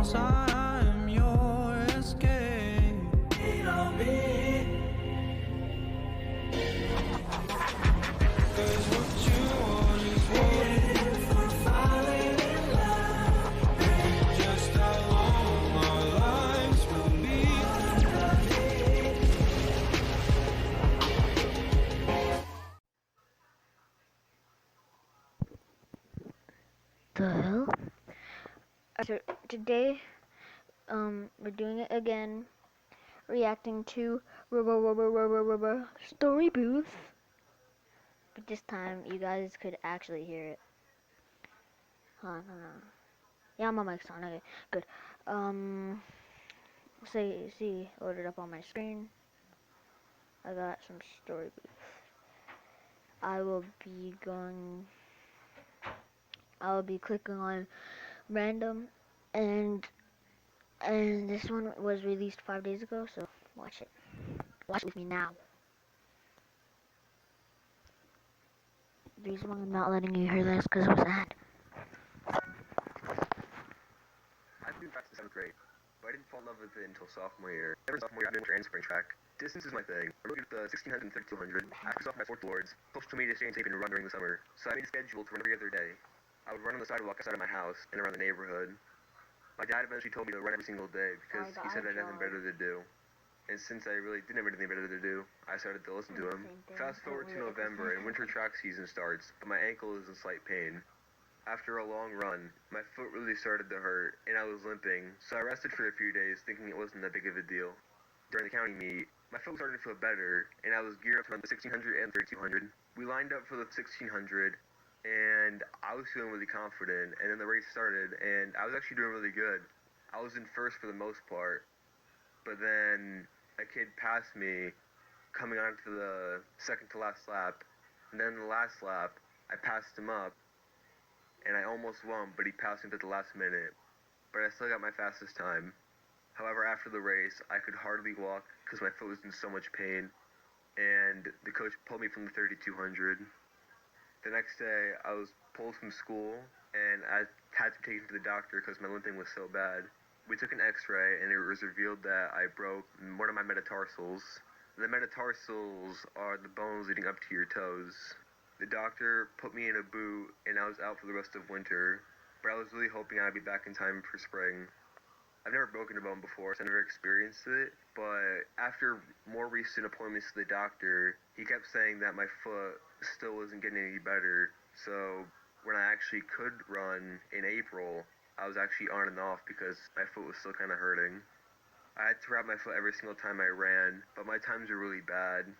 knows I'm your escape. Lean on me. 'Cause what you want is waiting for falling in love. Just how long our lives will be. The hell? So today, we're doing it again, reacting to Story Booth. But this time, you guys could actually hear it. Hold on. Yeah, my mic's on. Okay, good. See, loaded up on my screen. I got some Story Booth. I will be clicking on random, and this one was released 5 days ago, so watch it. Watch it with me now. The reason why I'm not letting you hear this because it was sad. I've been practicing 7th grade, but I didn't fall in love with it until sophomore year. Every sophomore year, I've been winter and spring track. Distance is my thing. I'm really good at the 1600 and 3200. After off my sport awards, social media staying safe and run during the summer, so I made a schedule to run every other day. I would run on the sidewalk outside of my house and around the neighborhood. My dad eventually told me to run every single day because he said I had nothing better to do. And since I really didn't have anything better to do, I started to listen to him. Fast forward to November and winter track season starts, but my ankle is in slight pain. After a long run, my foot really started to hurt, and I was limping, so I rested for a few days thinking it wasn't that big of a deal. During the county meet, my foot was starting to feel better, and I was geared up to run the 1600 and 3200. We lined up for the 1600, and I was feeling really confident, and then the race started, and I was actually doing really good. I was in first for the most part, but then a kid passed me coming onto the second to last lap, and then the last lap, I passed him up, and I almost won, but he passed me at the last minute. But I still got my fastest time. However, after the race, I could hardly walk because my foot was in so much pain, and the coach pulled me from the 3200. The next day, I was pulled from school, and I had to be taken to the doctor because my limping was so bad. We took an x-ray, and it was revealed that I broke one of my metatarsals. The metatarsals are the bones leading up to your toes. The doctor put me in a boot, and I was out for the rest of winter, but I was really hoping I'd be back in time for spring. I've never broken a bone before, so I never experienced it, but after more recent appointments to the doctor, he kept saying that my foot still wasn't getting any better, so when I actually could run in April, I was actually on and off because my foot was still kind of hurting. I had to wrap my foot every single time I ran, but my times were really bad.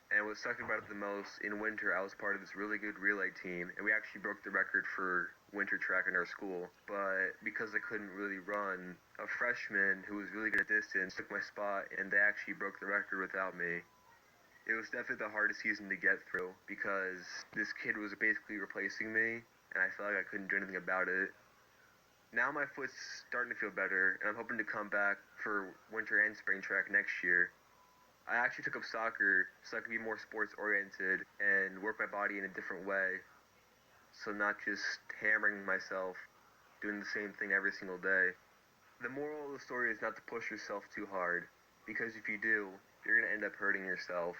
And what sucked about it the most, in winter I was part of this really good relay team, and we actually broke the record for winter track in our school. But because I couldn't really run, a freshman who was really good at distance took my spot, and they actually broke the record without me. It was definitely the hardest season to get through, because this kid was basically replacing me, and I felt like I couldn't do anything about it. Now my foot's starting to feel better, and I'm hoping to come back for winter and spring track next year. I actually took up soccer so I could be more sports oriented and work my body in a different way. So not just hammering myself, doing the same thing every single day. The moral of the story is not to push yourself too hard, because if you do, you're going to end up hurting yourself.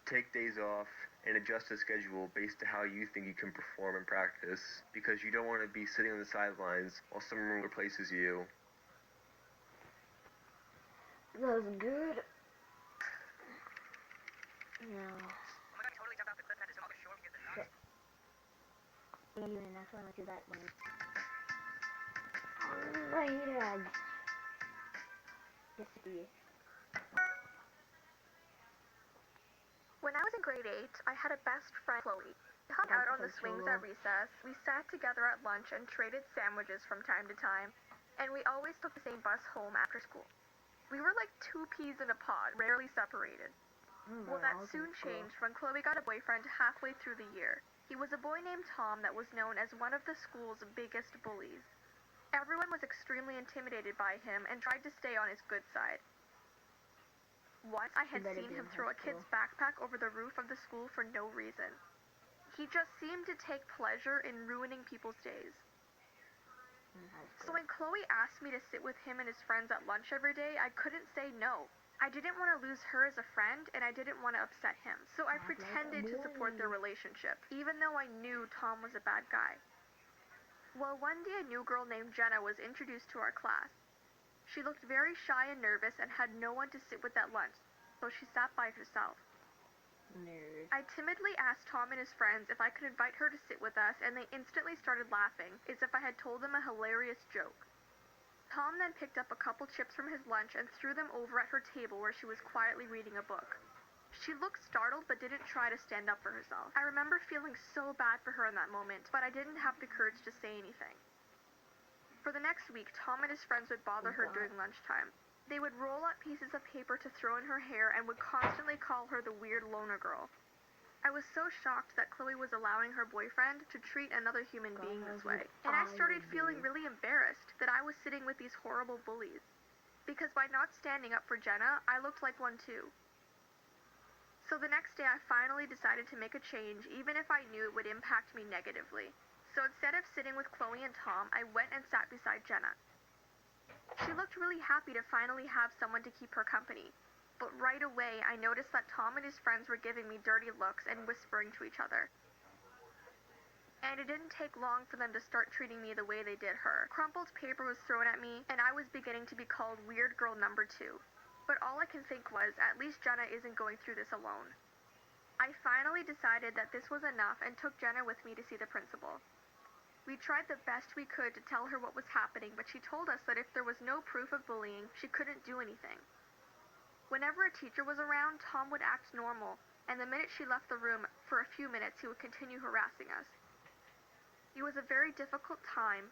Take days off and adjust the schedule based on how you think you can perform in practice, because you don't want to be sitting on the sidelines while someone replaces you. That was good. No. Oh my god, totally jumped off the cliff and had to swim off the shore because the sharks. Maybe the next one, let's do that one. Alright. Yes, it is. When I was in grade 8, I had a best friend, Chloe. We hung out on the swings at recess, we sat together at lunch and traded sandwiches from time to time, and we always took the same bus home after school. We were like two peas in a pod, rarely separated. Well, that soon changed when Chloe got a boyfriend halfway through the year. He was a boy named Tom that was known as one of the school's biggest bullies. Everyone was extremely intimidated by him and tried to stay on his good side. Once I had seen him throw a kid's backpack over the roof of the school for no reason. He just seemed to take pleasure in ruining people's days. in high So school. when Chloe asked me to sit with him and his friends at lunch every day, I couldn't say no. I didn't want to lose her as a friend, and I didn't want to upset him. So I Sounds like a pretended to support their boy. relationship, even though I knew Tom was a bad guy. Well, one day a new girl named Jenna was introduced to our class. She looked very shy and nervous and had no one to sit with at lunch, so she sat by herself. Nerd. I timidly asked Tom and his friends if I could invite her to sit with us, and they instantly started laughing, as if I had told them a hilarious joke. Tom then picked up a couple chips from his lunch and threw them over at her table where she was quietly reading a book. She looked startled but didn't try to stand up for herself. I remember feeling so bad for her in that moment, but I didn't have the courage to say anything. For the next week, Tom and his friends would bother her during lunchtime. They would roll up pieces of paper to throw in her hair and would constantly call her the weird loner girl. I was so shocked that Chloe was allowing her boyfriend to treat another human being this way. And I started feeling really embarrassed that I was sitting with these horrible bullies. Because by not standing up for Jenna, I looked like one too. So the next day I finally decided to make a change, even if I knew it would impact me negatively. So instead of sitting with Chloe and Tom, I went and sat beside Jenna. She looked really happy to finally have someone to keep her company. But right away, I noticed that Tom and his friends were giving me dirty looks and whispering to each other. And it didn't take long for them to start treating me the way they did her. Crumpled paper was thrown at me, and I was beginning to be called Weird Girl Number 2. But all I can think was, at least Jenna isn't going through this alone. I finally decided that this was enough and took Jenna with me to see the principal. We tried the best we could to tell her what was happening, but she told us that if there was no proof of bullying, she couldn't do anything. Whenever a teacher was around, Tom would act normal, and the minute she left the room, for a few minutes, he would continue harassing us. It was a very difficult time,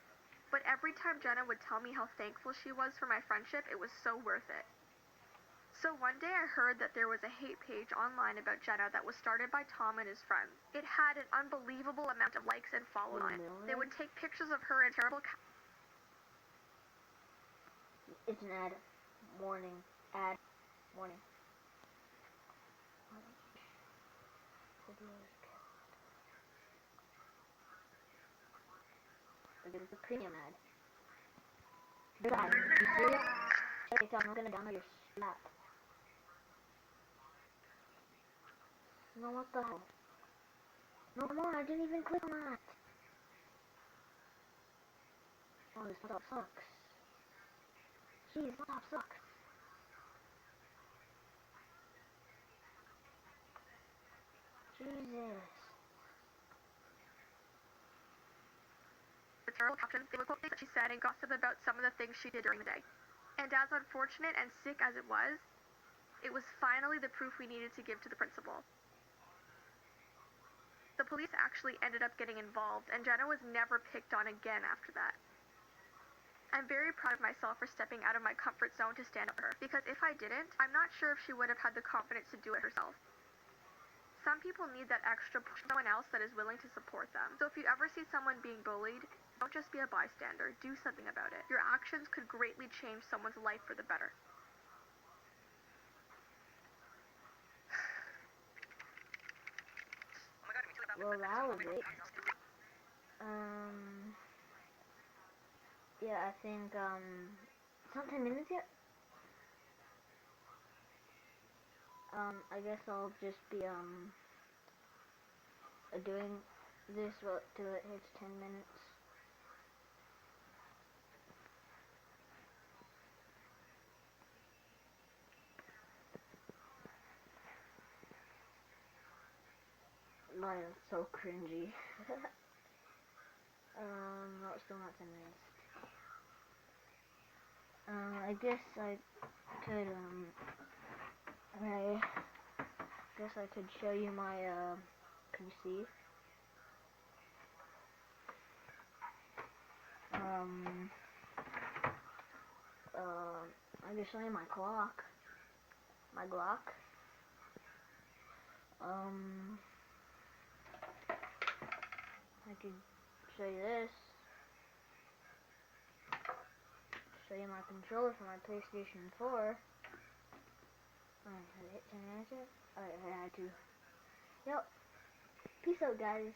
but every time Jenna would tell me how thankful she was for my friendship, it was so worth it. So one day I heard that there was a hate page online about Jenna that was started by Tom and his friends. It had an unbelievable amount of likes and followers on it. They would take pictures of her in terrible It's an ad. Warning. Ad. Warning. It's a premium ad. Goodbye. You see it? Hey, Tom, I'm gonna download your slap. No, what the hell? No, come on, I didn't even click on that. Oh, this laptop sucks. Jeez, this laptop sucks. Jesus. the terrible captions. They would quote things that she said and gossip about some of the things she did during the day. And as unfortunate and sick as it was finally the proof we needed to give to the principal. The police actually ended up getting involved, and Jenna was never picked on again after that. I'm very proud of myself for stepping out of my comfort zone to stand up for her, because if I didn't, I'm not sure if she would have had the confidence to do it herself. Some people need that extra push from someone else that is willing to support them. So if you ever see someone being bullied, don't just be a bystander, do something about it. Your actions could greatly change someone's life for the better. Well, that was it. Yeah, I think, it's not 10 minutes yet? I guess I'll just be, doing this till it hits 10 minutes. No, it's so cringy. No, it's still not 10 minutes. I guess I could, I could show you my, PC. I could show you my clock. My Glock. I could show you this. Show you my controller for my PlayStation 4. Alright, has it hit 10 minutes yet? Alright, I had to. Yep. Peace out, guys.